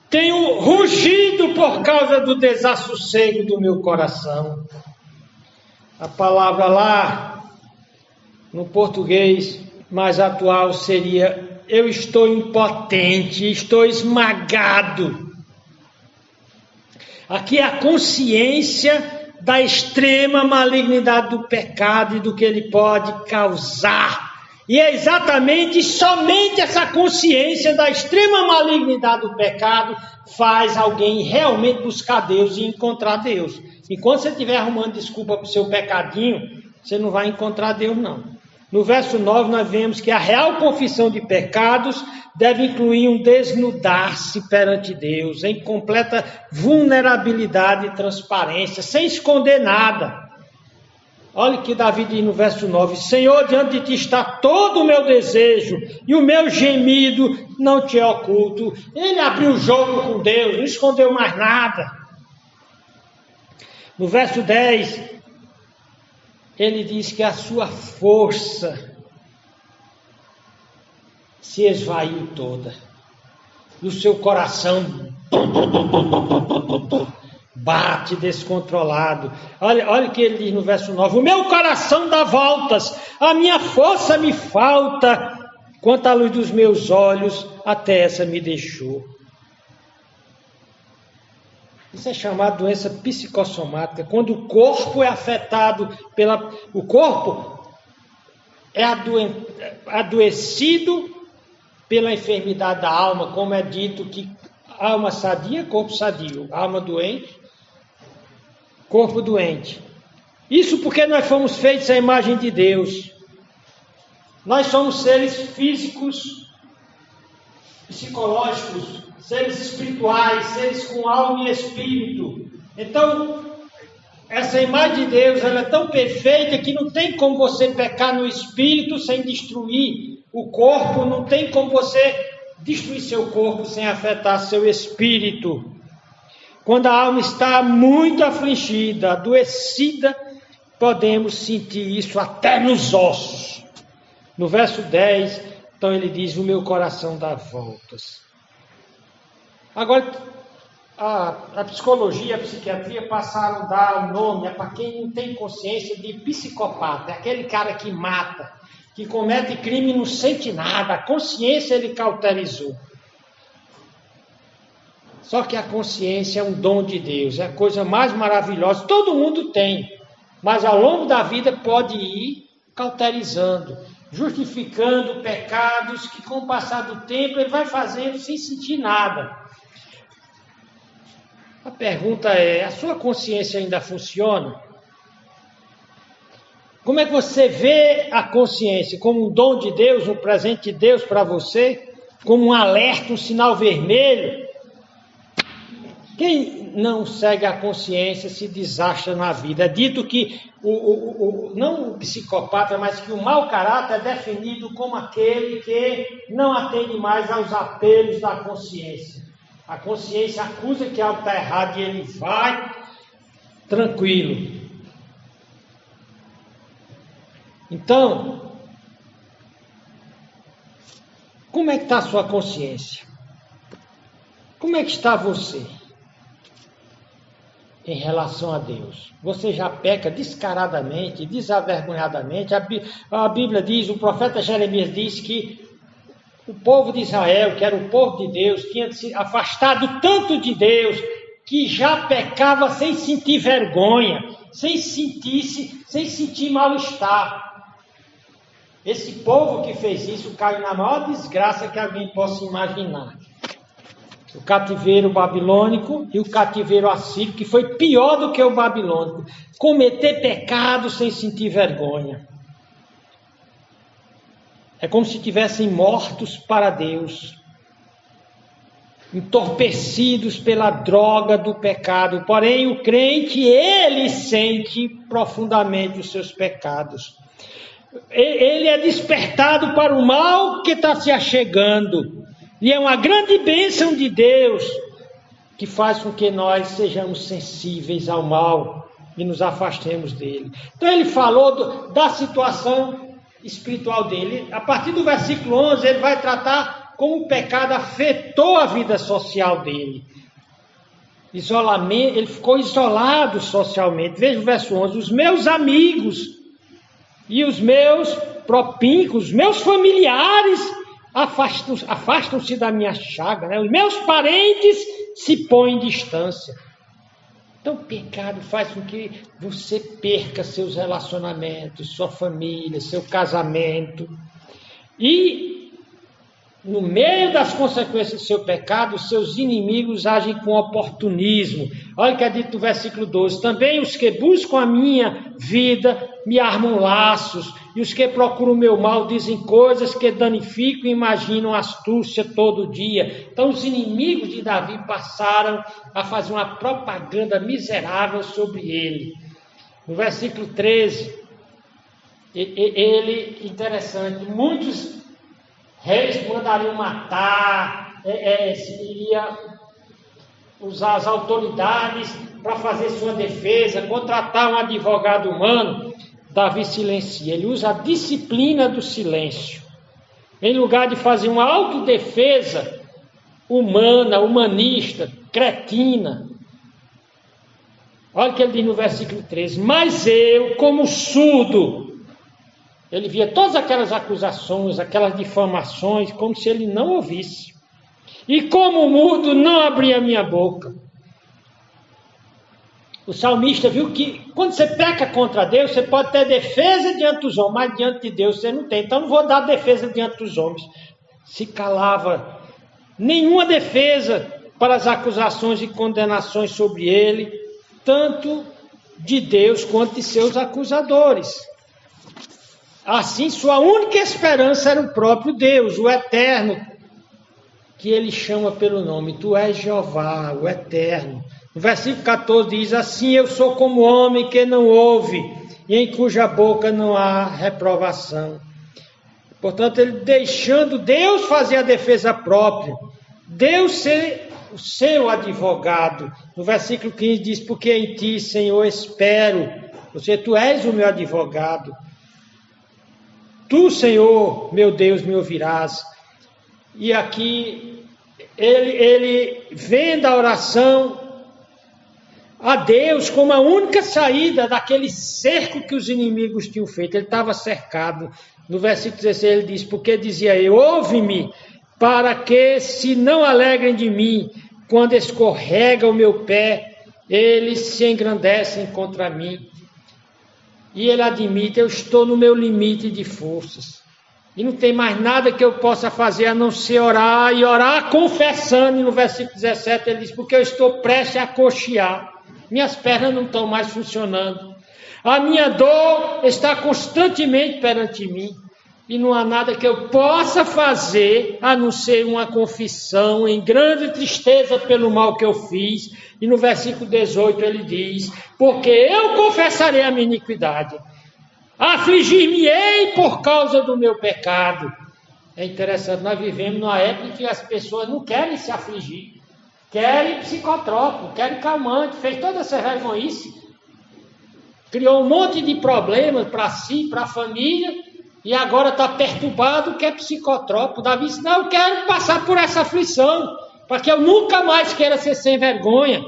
Tenho rugido por causa do desassossego do meu coração. A palavra lá, no português mais atual, seria: eu estou impotente, estou esmagado. Aqui é a consciência da extrema malignidade do pecado e do que ele pode causar. E é exatamente, somente essa consciência da extrema malignidade do pecado faz alguém realmente buscar Deus e encontrar Deus. Enquanto você estiver arrumando desculpa para o seu pecadinho, você não vai encontrar Deus não. No verso 9 nós vemos que a real confissão de pecados deve incluir um desnudar-se perante Deus, em completa vulnerabilidade e transparência, sem esconder nada. Olha o que Davi diz no verso 9: Senhor, diante de ti está todo o meu desejo, e o meu gemido não te é oculto. Ele abriu o jogo com Deus, não escondeu mais nada. No verso 10, ele diz que a sua força se esvaiu toda, e o seu coração bate descontrolado. Olha o que ele diz no verso 9: o meu coração dá voltas, a minha força me falta, quanto à luz dos meus olhos, até essa me deixou. Isso é chamado de doença psicossomática, quando o corpo é afetado o corpo é adoecido pela enfermidade da alma, como é dito que alma sadia, corpo sadio, alma doente, corpo doente. Isso porque nós fomos feitos à imagem de Deus. Nós somos seres físicos, psicológicos, seres espirituais, seres com alma e espírito. Então, essa imagem de Deus, ela é tão perfeita que não tem como você pecar no espírito sem destruir o corpo, não tem como você destruir seu corpo sem afetar seu espírito. Quando a alma está muito afligida, adoecida, podemos sentir isso até nos ossos. No verso 10, então ele diz: o meu coração dá voltas. Agora, a psicologia e a psiquiatria passaram a dar o nome para quem não tem consciência de psicopata. É aquele cara que mata, que comete crime e não sente nada. A consciência ele cauterizou. Só que a consciência é um dom de Deus, é a coisa mais maravilhosa. Todo mundo tem, mas ao longo da vida pode ir cauterizando, justificando pecados que com o passar do tempo ele vai fazendo sem sentir nada. A pergunta é: a sua consciência ainda funciona? Como é que você vê a consciência? Como um dom de Deus, um presente de Deus para você? Como um alerta, um sinal vermelho? Quem não segue a consciência se desastra na vida. É dito que, não o psicopata, mas que o mau caráter é definido como aquele que não atende mais aos apelos da consciência. A consciência acusa que algo está errado e ele vai tranquilo. Então, como é que está a sua consciência? Como é que está você em relação a Deus? Você já peca descaradamente, desavergonhadamente? A Bíblia diz, o profeta Jeremias diz que o povo de Israel, que era o povo de Deus, tinha se afastado tanto de Deus, que já pecava sem sentir vergonha, sem sentir mal-estar. Esse povo que fez isso caiu na maior desgraça que alguém possa imaginar. O cativeiro babilônico e o cativeiro assírio, que foi pior do que o babilônico. Cometer pecado sem sentir vergonha. É como se tivessem mortos para Deus, entorpecidos pela droga do pecado. Porém, o crente, ele sente profundamente os seus pecados. Ele é despertado para o mal que está se achegando. E é uma grande bênção de Deus que faz com que nós sejamos sensíveis ao mal e nos afastemos dele. Então ele falou da situação espiritual dele. A partir do versículo 11 ele vai tratar como o pecado afetou a vida social dele. Isolamento, ele ficou isolado socialmente. Veja o verso 11. Os meus amigos e os meus propíncos, os meus familiares afastam-se da minha chaga, né? Os meus parentes se põem em distância. Então o pecado faz com que você perca seus relacionamentos, sua família, seu casamento. E no meio das consequências do seu pecado, seus inimigos agem com oportunismo. Olha o que é dito no versículo 12. Também os que buscam a minha vida me armam laços, e os que procuram o meu mal dizem coisas que danificam e imaginam astúcia todo dia. Então os inimigos de Davi passaram a fazer uma propaganda miserável sobre ele. No versículo 13, interessante, muitos reis mandariam matar, iria usar as autoridades para fazer sua defesa, contratar um advogado humano. Davi silencia, ele usa a disciplina do silêncio. Em lugar de fazer uma autodefesa humana, humanista, cretina. Olha o que ele diz no versículo 13. Mas eu, como surdo, ele via todas aquelas acusações, aquelas difamações, como se ele não ouvisse. E como mudo, não abria a minha boca. O salmista viu que quando você peca contra Deus, você pode ter defesa diante dos homens, mas diante de Deus você não tem. Então não vou dar defesa diante dos homens. Se calava, nenhuma defesa para as acusações e condenações sobre ele, tanto de Deus quanto de seus acusadores. Assim, sua única esperança era o próprio Deus, o Eterno, que ele chama pelo nome. Tu és Jeová, o Eterno. No versículo 14 diz, assim eu sou como homem que não ouve, e em cuja boca não há reprovação. Portanto, ele deixando Deus fazer a defesa própria, Deus ser o seu advogado. No versículo 15 diz, porque em ti, Senhor, espero, ou seja, tu és o meu advogado. Tu, Senhor, meu Deus, me ouvirás. E aqui, ele vendo a oração a Deus como a única saída daquele cerco que os inimigos tinham feito. Ele estava cercado. No versículo 16 ele diz, porque dizia eu, ouve-me, para que se não alegrem de mim, quando escorrega o meu pé, eles se engrandecem contra mim. E ele admite, eu estou no meu limite de forças. E não tem mais nada que eu possa fazer a não ser orar, e orar confessando. E no versículo 17 ele diz, porque eu estou prestes a coxear. Minhas pernas não estão mais funcionando. A minha dor está constantemente perante mim. E não há nada que eu possa fazer a não ser uma confissão em grande tristeza pelo mal que eu fiz. E no versículo 18 ele diz, porque eu confessarei a minha iniquidade. Afligir-me-ei por causa do meu pecado. É interessante, nós vivemos numa época em que as pessoas não querem se afligir. Querem psicotrópico, querem calmante, fez toda essa vergonhice, criou um monte de problemas para si, para a família, e agora está perturbado, quer psicotrópico. Davi disse, não, eu quero passar por essa aflição, para que eu nunca mais queira ser sem vergonha.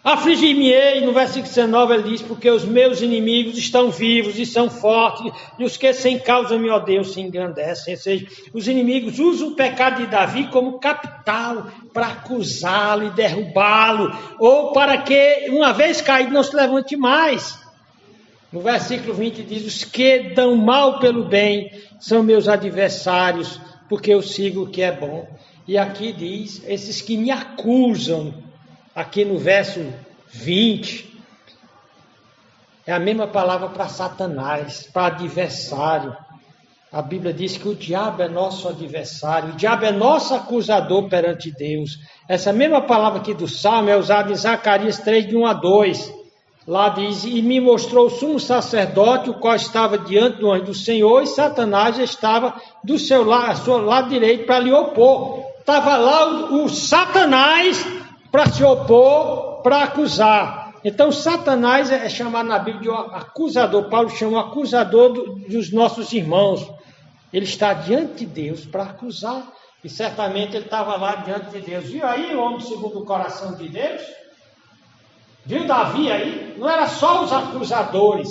Afligir-me-ei, no versículo 19 ele diz, porque os meus inimigos estão vivos e são fortes, e os que sem causa me odeiam se engrandecem. Ou seja, os inimigos usam o pecado de Davi como capital para acusá-lo e derrubá-lo, ou para que, uma vez caído, não se levante mais. No versículo 20 diz, os que dão mal pelo bem são meus adversários, porque eu sigo o que é bom. E aqui diz, esses que me acusam, aqui no verso 20, é a mesma palavra para Satanás, para adversário. A Bíblia diz que o diabo é nosso adversário, o diabo é nosso acusador perante Deus. Essa mesma palavra aqui do Salmo é usada em Zacarias 3, de 1 a 2. Lá diz, e me mostrou o sumo sacerdote, o qual estava diante do anjo do Senhor, e Satanás estava do seu lado direito para lhe opor. Estava lá o Satanás para se opor, para acusar. Então Satanás é chamado na Bíblia de um acusador. Paulo chama o acusador dos nossos irmãos. Ele está diante de Deus para acusar. E certamente ele estava lá diante de Deus. Viu aí o homem segundo o coração de Deus? Viu Davi aí? Não era só os acusadores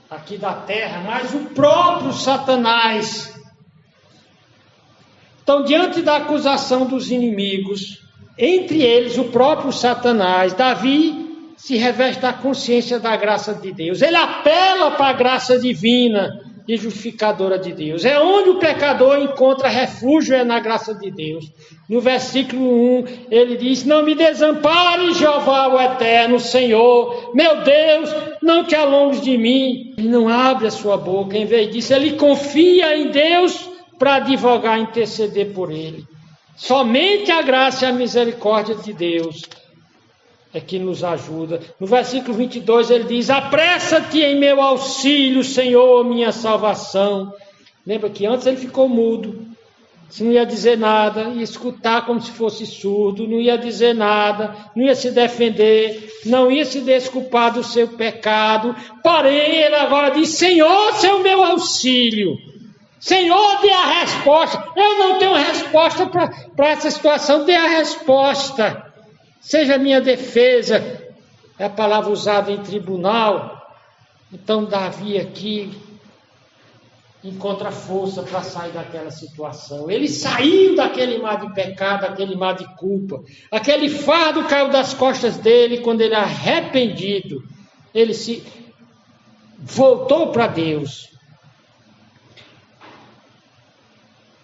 aqui da terra, mas o próprio Satanás. Então, diante da acusação dos inimigos, entre eles o próprio Satanás, Davi se reveste da consciência da graça de Deus. Ele apela para a graça divina e justificadora de Deus. É onde o pecador encontra refúgio, é na graça de Deus. No versículo 1, ele diz, não me desampare, Jeová, o eterno Senhor, meu Deus, não te alongues de mim. Ele não abre a sua boca, em vez disso, ele confia em Deus para advogar, interceder por ele. Somente a graça e a misericórdia de Deus é que nos ajuda. No versículo 22 ele diz, apressa-te em meu auxílio, Senhor, minha salvação. Lembra que antes ele ficou mudo, se não ia dizer nada, ia escutar como se fosse surdo, não ia dizer nada, não ia se defender, não ia se desculpar do seu pecado. Porém, ele agora diz, Senhor, seu meu auxílio. Senhor, dê a resposta. Eu não tenho resposta para essa situação, dê a resposta. Seja a minha defesa. É a palavra usada em tribunal. Então, Davi aqui encontra força para sair daquela situação. Ele saiu daquele mar de pecado, daquele mar de culpa. Aquele fardo caiu das costas dele quando ele, arrependido, ele se voltou para Deus.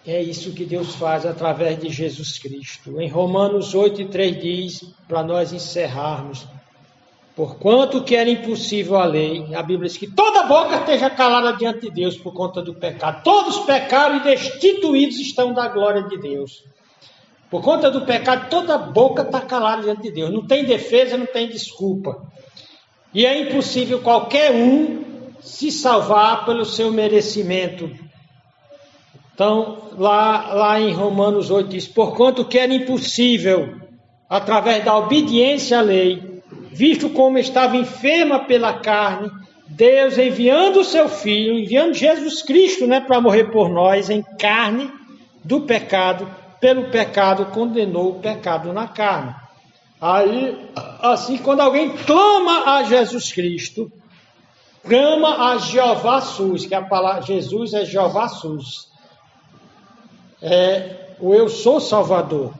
É isso que Deus faz através de Jesus Cristo. Em Romanos 8:3 diz, para nós encerrarmos, porquanto que era impossível a lei, a Bíblia diz que toda boca esteja calada diante de Deus por conta do pecado. Todos pecaram e destituídos estão da glória de Deus. Por conta do pecado, toda boca está calada diante de Deus. Não tem defesa, não tem desculpa. E é impossível qualquer um se salvar pelo seu merecimento. Então, lá em Romanos 8 diz, porquanto que era impossível, através da obediência à lei, visto como estava enferma pela carne, Deus enviando o seu Filho, enviando Jesus Cristo, para morrer por nós, em carne do pecado, pelo pecado condenou o pecado na carne. Aí, assim, quando alguém clama a Jesus Cristo, clama a Jeová Sus, que a palavra Jesus é Jeová Sus. É o eu sou Salvador.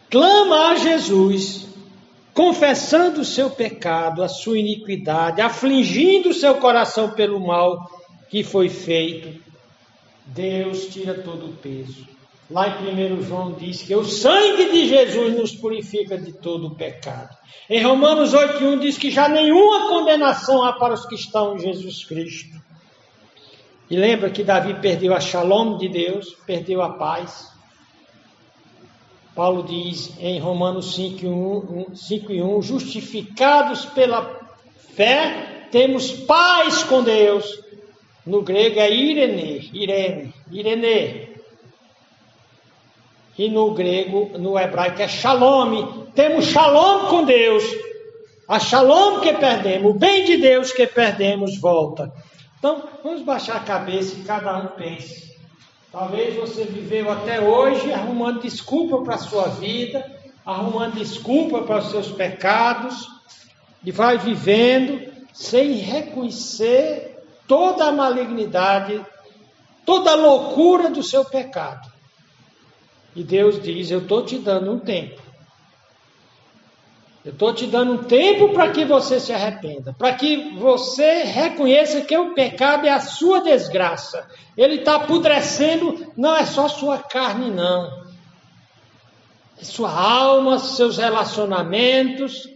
Clama a Jesus, confessando o seu pecado, a sua iniquidade, afligindo o seu coração pelo mal que foi feito. Deus tira todo o peso. Lá em 1 João diz que o sangue de Jesus nos purifica de todo o pecado. Em Romanos 8:1 diz que já nenhuma condenação há para os que estão em Jesus Cristo. E lembra que Davi perdeu a shalom de Deus, perdeu a paz. Paulo diz em Romanos 5:1, justificados pela fé, temos paz com Deus. No grego é Irene. E no hebraico é shalom. Temos shalom com Deus. A shalom que perdemos, o bem de Deus que perdemos volta. Então, vamos baixar a cabeça e cada um pense. Talvez você viveu até hoje arrumando desculpa para a sua vida, arrumando desculpa para os seus pecados, e vai vivendo sem reconhecer toda a malignidade, toda a loucura do seu pecado. E Deus diz: eu estou te dando um tempo. Eu estou te dando um tempo para que você se arrependa, para que você reconheça que o pecado é a sua desgraça. Ele está apodrecendo, não é só sua carne, não. É sua alma, seus relacionamentos,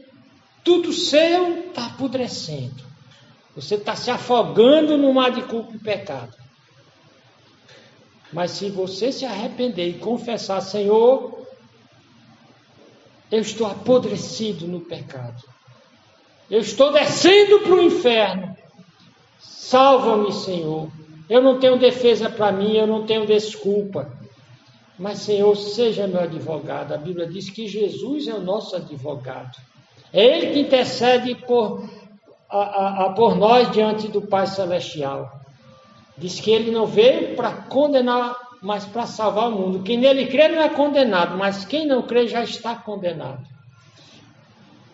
tudo seu está apodrecendo. Você está se afogando no mar de culpa e pecado. Mas se você se arrepender e confessar: Senhor, eu estou apodrecido no pecado, eu estou descendo para o inferno, salva-me, Senhor. Eu não tenho defesa para mim, eu não tenho desculpa. Mas, Senhor, seja meu advogado. A Bíblia diz que Jesus é o nosso advogado. É Ele que intercede por nós diante do Pai Celestial. Diz que Ele não veio para condenar, mas para salvar o mundo. Quem nele crê não é condenado, mas quem não crê já está condenado.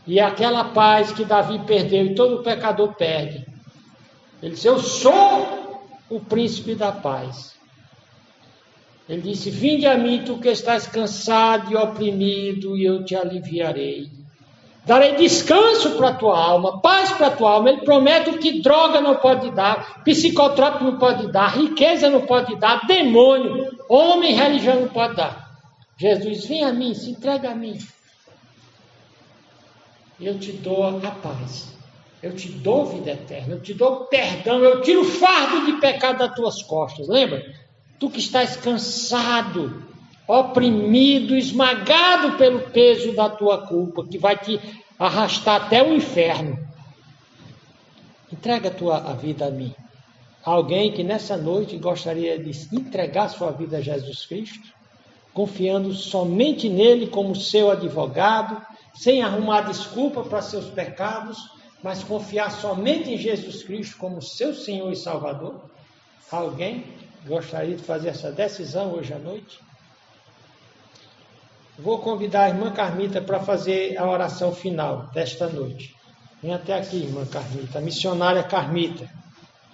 E aquela paz que Davi perdeu e todo pecador perde. Ele disse: eu sou o príncipe da paz. Ele disse: vinde a mim, tu que estás cansado e oprimido, e eu te aliviarei. Darei descanso para a tua alma, paz para a tua alma. Ele promete que droga não pode dar, psicotrópico não pode dar, riqueza não pode dar, demônio, homem e religião não pode dar. Jesus: vem a mim, se entrega a mim. Eu te dou a paz, eu te dou vida eterna, eu te dou perdão, eu tiro o fardo de pecado das tuas costas. Lembra? Tu que estás cansado, oprimido, esmagado pelo peso da tua culpa, que vai te arrastar até o inferno. Entrega a vida a mim. Alguém que nessa noite gostaria de entregar sua vida a Jesus Cristo, confiando somente nele como seu advogado, sem arrumar desculpa para seus pecados, mas confiar somente em Jesus Cristo como seu Senhor e Salvador? Alguém gostaria de fazer essa decisão hoje à noite? Vou convidar a irmã Carmita para fazer a oração final desta noite. Vem até aqui, irmã Carmita, a missionária Carmita,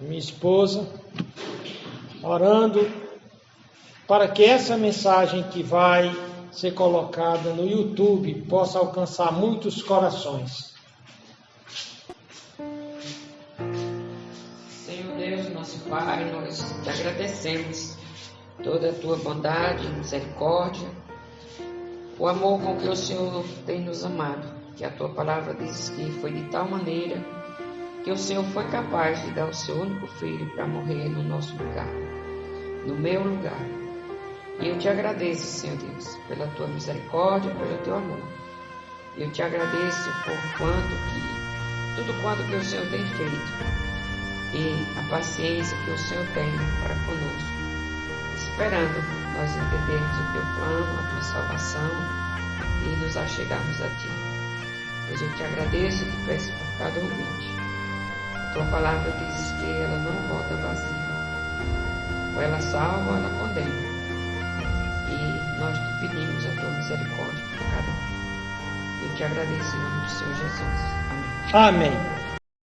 minha esposa, orando para que essa mensagem que vai ser colocada no YouTube possa alcançar muitos corações. Senhor Deus, nosso Pai, nós te agradecemos toda a tua bondade, misericórdia, o amor com que o Senhor tem nos amado, que a tua palavra diz que foi de tal maneira que o Senhor foi capaz de dar o seu único filho para morrer no nosso lugar, no meu lugar. E eu te agradeço, Senhor Deus, pela tua misericórdia, pelo teu amor. Eu te agradeço por tudo quanto que o Senhor tem feito e a paciência que o Senhor tem para conosco, esperando nós entendermos o teu plano, a tua salvação e nos achegarmos a ti. Pois eu te agradeço e te peço por cada ouvinte. A tua palavra diz que ela não volta vazia. Ou ela salva ou ela condena. E nós te pedimos a tua misericórdia por cada um. Eu te agradeço em nome do Senhor Jesus. Amém. Amém.